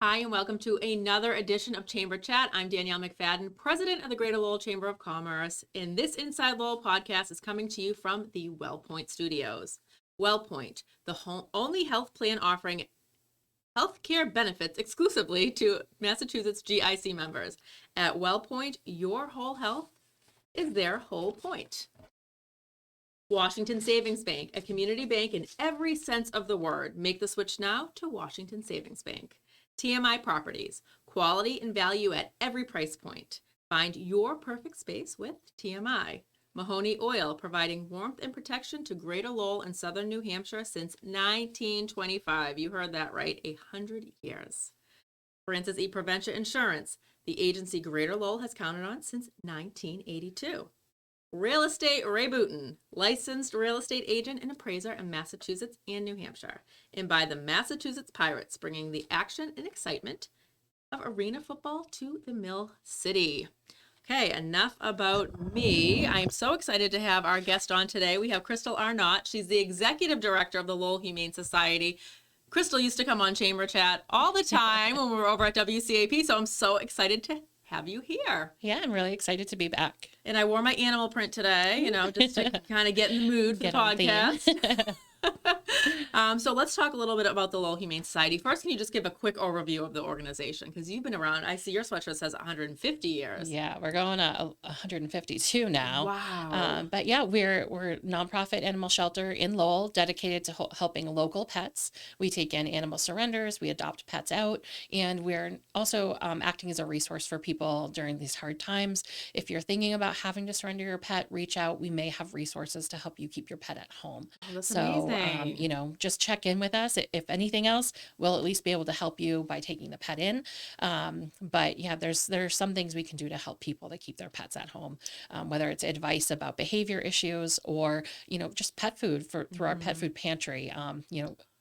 Hi, and welcome to another edition of Chamber Chat. I'm Danielle McFadden, president of the Greater Lowell Chamber of Commerce, and this Inside Lowell podcast is coming to you from the WellPoint Studios. WellPoint, the only health plan offering healthcare benefits exclusively to Massachusetts GIC members. At WellPoint, your whole health is their whole point. Washington Savings Bank, a community bank in every sense of the word. Make the switch now to Washington Savings Bank. TMI Properties, quality and value at every price point. Find your perfect space with TMI. Mahoney Oil, providing warmth and protection to Greater Lowell and Southern New Hampshire since 1925. You heard that right, 100 years. Francis E. Prevention Insurance, the agency Greater Lowell has counted on since 1982. Real Estate Ray Booten, licensed real estate agent and appraiser in Massachusetts and New Hampshire. And by the Massachusetts Pirates, bringing the action and excitement of arena football to the Mill City. Okay, enough about me. I am so excited to have our guest on today. We have Crystal Arnott. She's the executive director of the Lowell Humane Society. Crystal used to come on Chamber Chat all the time when we were over at WCAP, so I'm so excited to have you here. Yeah, I'm really excited to be back. And I wore my animal print today, just to kind of get in the mood for the podcast. So let's talk a little bit about the Lowell Humane Society. First, can you just give a quick overview of the organization? Because you've been around, I see your sweatshirt says 150 years. Yeah, we're going to 152 now. Wow. But yeah, we're a nonprofit animal shelter in Lowell dedicated to helping local pets. We take in animal surrenders, we adopt pets out, and we're also acting as a resource for people during these hard times. If you're thinking about having to surrender your pet, reach out. We may have resources to help you keep your pet at home. Oh, that's amazing. Just check in with us. If anything else, we'll at least be able to help you by taking the pet in. But yeah, there's some things we can do to help people to keep their pets at home, whether it's advice about behavior issues or, just pet food through our pet food pantry.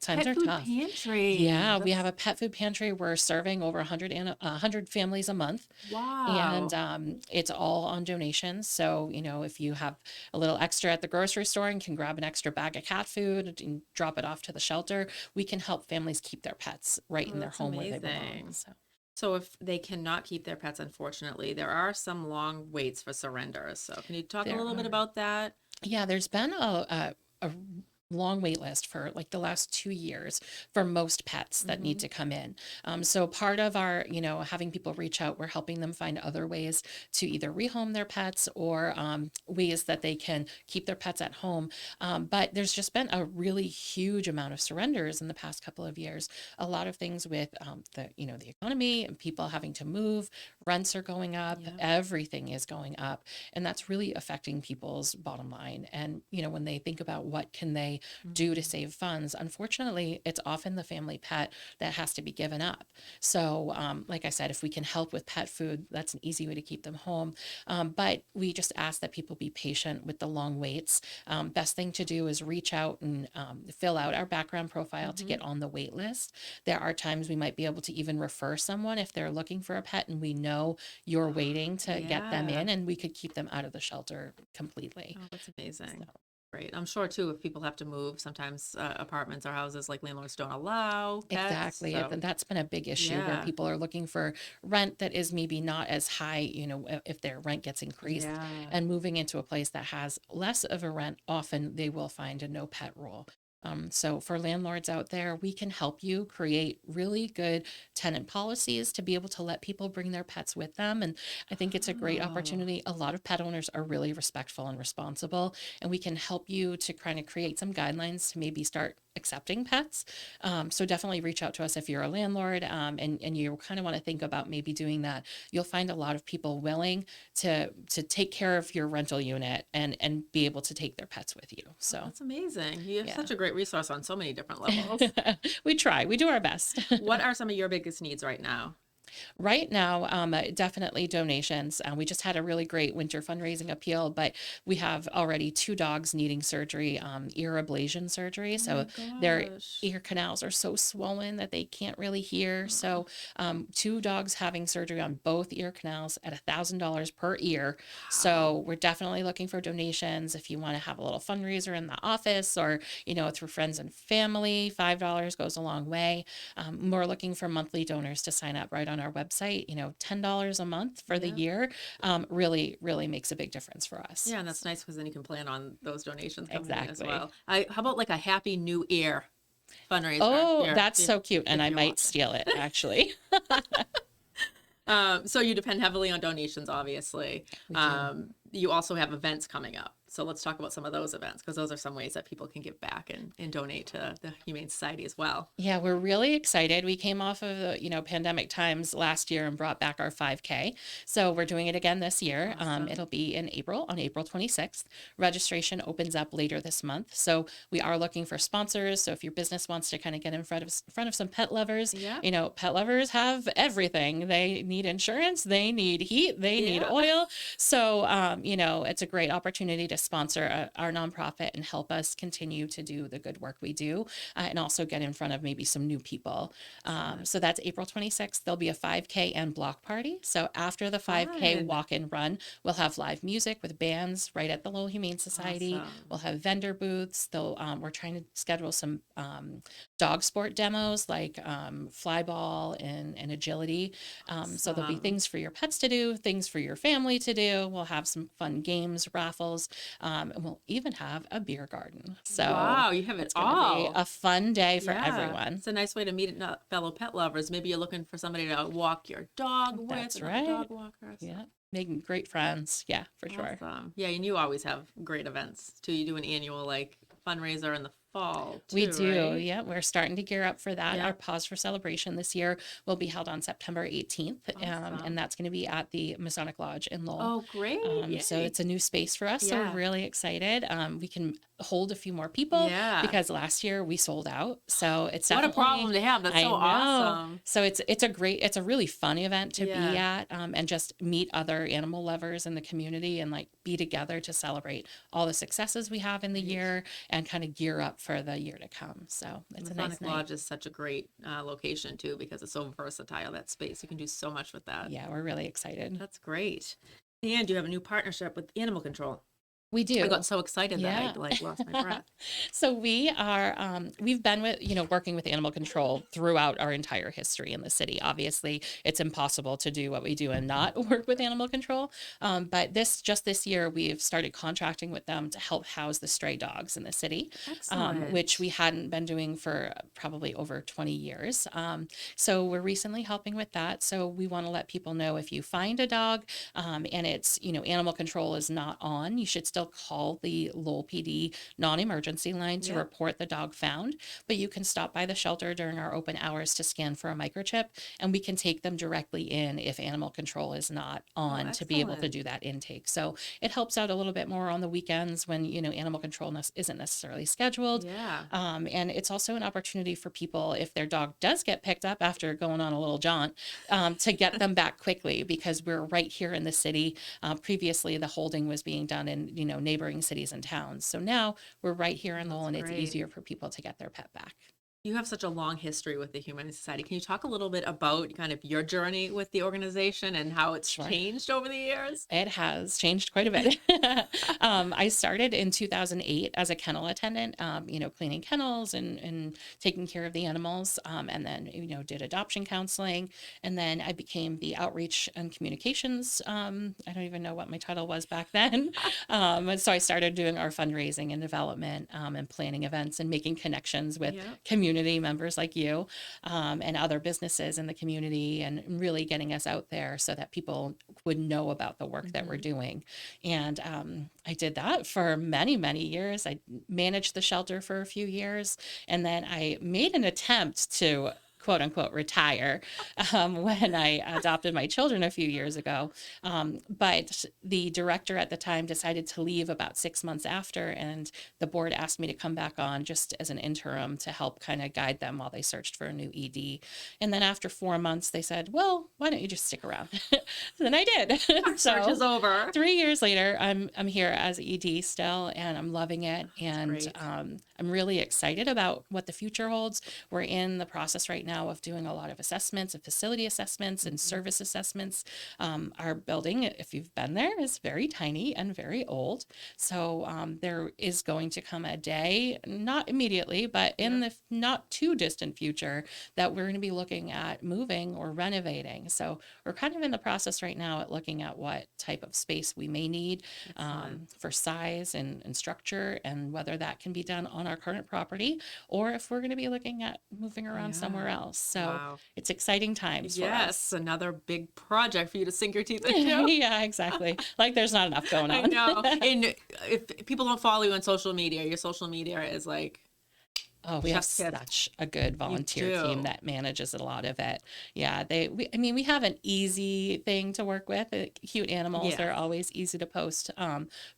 Times Pet are food tough. pantry. Yeah, we have a pet food pantry. We're serving over 100 families a month. Wow. And it's all on donations. So, if you have a little extra at the grocery store and can grab an extra bag of cat food and drop it off to the shelter, we can help families keep their pets right in their That's home where they amazing. belong. So if they cannot keep their pets, unfortunately, there are some long waits for surrenders. So can you talk a There little bit are. about that? Yeah, there's been a long wait list for like the last 2 years for most pets that need to come in. So part of our, having people reach out, we're helping them find other ways to either rehome their pets or ways that they can keep their pets at home. But there's just been a really huge amount of surrenders in the past couple of years. A lot of things with the economy and people having to move, rents are going up, everything is going up, and that's really affecting people's bottom line. And when they think about what can they do to save funds, unfortunately, it's often the family pet that has to be given up. So, like I said, if we can help with pet food, that's an easy way to keep them home. But we just ask that people be patient with the long waits. Best thing to do is reach out and fill out our background profile to get on the wait list. There are times we might be able to even refer someone if they're looking for a pet and we know you're waiting to get them in, and we could keep them out of the shelter completely. Oh, that's amazing. So. Great. I'm sure too, if people have to move, sometimes apartments or houses like landlords don't allow pets. Exactly. So, And that's been a big issue where yeah. people are looking for rent that is maybe not as high, if their rent gets increased, Yeah. and moving into a place that has less of a rent, often they will find a no pet rule. So for landlords out there, we can help you create really good tenant policies to be able to let people bring their pets with them. And I think it's a great Oh. opportunity. A lot of pet owners are really respectful and responsible, and we can help you to kind of create some guidelines to maybe start accepting pets. So definitely reach out to us if you're a landlord, and you kind of want to think about maybe doing that. You'll find a lot of people willing to take care of your rental unit and be able to take their pets with you. So That's amazing. You have Yeah. such a great resource on so many different levels. we try. We do our best. What are some of your biggest needs right now? Right now, definitely donations. We just had a really great winter fundraising appeal, but we have already 2 dogs needing surgery, ear ablation surgery. Oh my So their gosh. ear canals are so swollen that they can't really hear. So 2 dogs having surgery on both ear canals at $1,000 per ear. Wow. So we're definitely looking for donations. If you want to have a little fundraiser in the office or, through friends and family, $5 goes a long way. We're looking for monthly donors to sign up right on our website. $10 a month for the Yeah. year really, really makes a big difference for us. Yeah, and that's nice because then you can plan on those donations coming in as Exactly. well. How about like a Happy New Year fundraiser? Oh, Here, that's so cute. And if I you're might watching. steal it actually. So you depend heavily on donations, obviously. We do. You also have events coming up. So let's talk about some of those events because those are some ways that people can give back and donate to the Humane Society as well. Yeah, we're really excited. We came off of the, pandemic times last year and brought back our 5K. So we're doing it again this year. Awesome. It'll be in April, on April 26th. Registration opens up later this month. So we are looking for sponsors. So if your business wants to kind of get in front of some pet lovers, Yeah. pet lovers have everything. They need insurance, they need heat, they need Yeah. oil. So, it's a great opportunity to sponsor our nonprofit and help us continue to do the good work we do, and also get in front of maybe some new people. So that's April 26th. There'll be a 5K and block party. So after the 5K Fun. walk and run, we'll have live music with bands right at the Lowell Humane Society. Awesome. We'll have vendor booths. We're trying to schedule some dog sport demos like flyball and agility. So there'll be Awesome. things for your pets to do, things for your family to do. We'll have some fun games, raffles, and we'll even have a beer garden. So Wow, you have it it's going to be all. a fun day for Yeah, everyone. it's a nice way to meet fellow pet lovers. Maybe you're looking for somebody to walk your dog with, That's another right. dog walker. So Yeah, making great friends. Yeah, for sure. awesome. Yeah, and you always have great events too. You do an annual like fundraiser in the fall too, We do. right? Yeah, we're starting to gear up for that. Yeah. Our Pause for Celebration this year will be held on September 18th, Awesome. and that's going to be at the Masonic Lodge in Lowell. Oh, great. So Yay. it's a new space for us. So Yeah. we're really excited. We can hold a few more people Yeah. because last year we sold out. So it's What a definitely problem to have. That's I so know. awesome. So it's a really fun event to be Yeah. at, and just meet other animal lovers in the community and like be together to celebrate all the successes we have in the Right. year and kind of gear up for the year to come. So it's a nice Masonic night. Lodge is such a great location too because it's so versatile, that space. You can do so much with that. Yeah, we're really excited. That's great. And you have a new partnership with animal control. We do. I got so excited that Yeah. I like lost my breath. So we are, we've been working with animal control throughout our entire history in the city. Obviously, it's impossible to do what we do and not work with animal control. But this year, we've started contracting with them to help house the stray dogs in the city, Excellent. which we hadn't been doing for probably over 20 years. So we're recently helping with that. So we want to let people know if you find a dog, and it's, animal control is not on, you should still call the Lowell PD non-emergency line to Yeah. report the dog found, but you can stop by the shelter during our open hours to scan for a microchip, and we can take them directly in if animal control is not on to be able to excellent. do that intake. So it helps out a little bit more on the weekends when, animal control isn't necessarily scheduled. Yeah. And it's also an opportunity for people, if their dog does get picked up after going on a little jaunt, to get them back quickly because we're right here in the city. Previously, the holding was being done in, neighboring cities and towns. So now we're right here in Lowell, and it's great. easier for people to get their pet back. You have such a long history with the Humane Society. Can you talk a little bit about kind of your journey with the organization and how it's Sure. changed over the years? It has changed quite a bit. I started in 2008 as a kennel attendant, cleaning kennels and taking care of the animals, and then, did adoption counseling. And then I became the outreach and communications. I don't even know what my title was back then. And so I started doing our fundraising and development, and planning events and making connections with Yeah. community members like you, and other businesses in the community, and really getting us out there so that people would know about the work that we're doing. And I did that for many, many years. I managed the shelter for a few years, and then I made an attempt to quote unquote retire when I adopted my children a few years ago. But the director at the time decided to leave about 6 months after, and the board asked me to come back on just as an interim to help kind of guide them while they searched for a new ED. And then after 4 months, they said, well, why don't you just stick around? And I did. Search is over. 3 years later, I'm here as ED still, and I'm loving it. And I'm really excited about what the future holds. We're in the process right now of doing a lot of assessments and facility assessments and service assessments. Our building, if you've been there, is very tiny and very old. So there is going to come a day, not immediately, but in the not too distant future, that we're going to be looking at moving or renovating. So we're kind of in the process right now at looking at what type of space we may need for size and structure, and whether that can be done on our current property or if we're going to be looking at moving around somewhere else. So it's exciting times for us. Yes, another big project for you to sink your teeth into. Yeah, exactly. Like there's not enough going on. I know. And if people don't follow you on social media, your social media is like, oh, we have such a good volunteer team that manages a lot of it. Yeah, we have an easy thing to work with. Cute animals are always easy to post,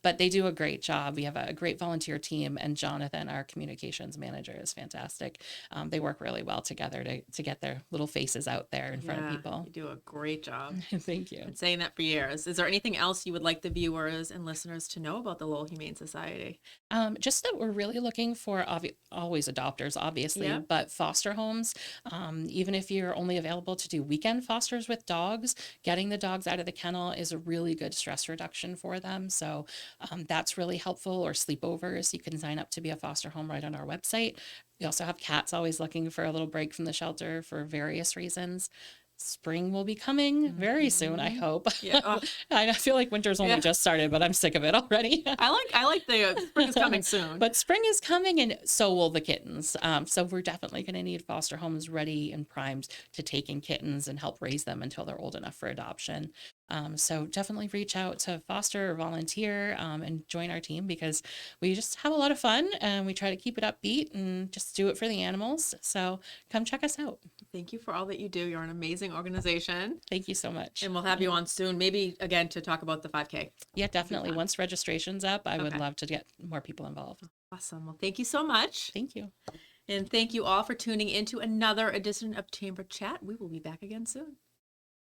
but they do a great job. We have a great volunteer team, and Jonathan, our communications manager, is fantastic. They work really well together to get their little faces out there in front of people. You do a great job. Thank you. Been saying that for years. Is there anything else you would like the viewers and listeners to know about the Lowell Humane Society? Just that we're really looking for always adopters, obviously, but foster homes. Even if you're only available to do weekend fosters with dogs, getting the dogs out of the kennel is a really good stress reduction for them. So that's really helpful. Or sleepovers, you can sign up to be a foster home right on our website. We also have cats always looking for a little break from the shelter for various reasons. Spring will be coming very soon, I hope. Yeah. I feel like winter's only just started, but I'm sick of it already. I like the spring is coming soon. But spring is coming, and so will the kittens. So we're definitely going to need foster homes ready and primed to take in kittens and help raise them until they're old enough for adoption. So definitely reach out to foster or volunteer and join our team, because we just have a lot of fun and we try to keep it upbeat and just do it for the animals. So come check us out. Thank you for all that you do. You're an amazing organization. Thank you so much. And we'll have you on soon, maybe again to talk about the 5K. Yeah, definitely. Once registration's up, I would love to get more people involved. Awesome. Well, thank you so much. Thank you. And thank you all for tuning into another edition of Chamber Chat. We will be back again soon.